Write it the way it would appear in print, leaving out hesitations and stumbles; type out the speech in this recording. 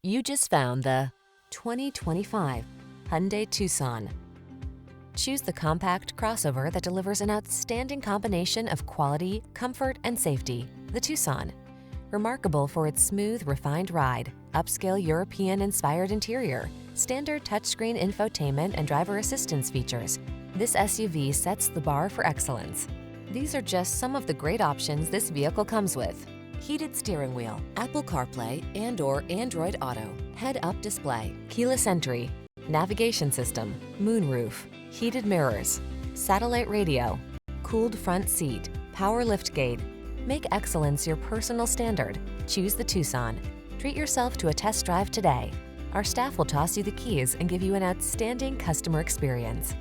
You just found the 2025 Hyundai Tucson. Choose the compact crossover that delivers an outstanding combination of quality, comfort, and safety. The Tucson. Remarkable for its smooth, refined ride, upscale European-inspired interior, standard touchscreen infotainment and driver assistance features, this SUV sets the bar for excellence. These are just some of the great options this vehicle comes with: heated steering wheel, Apple CarPlay and/or Android Auto, head-up display, keyless entry, navigation system, moonroof, heated mirrors, satellite radio, cooled front seat, power liftgate. Make excellence your personal standard. Choose the Tucson. Treat yourself to a test drive today. Our staff will toss you the keys and give you an outstanding customer experience.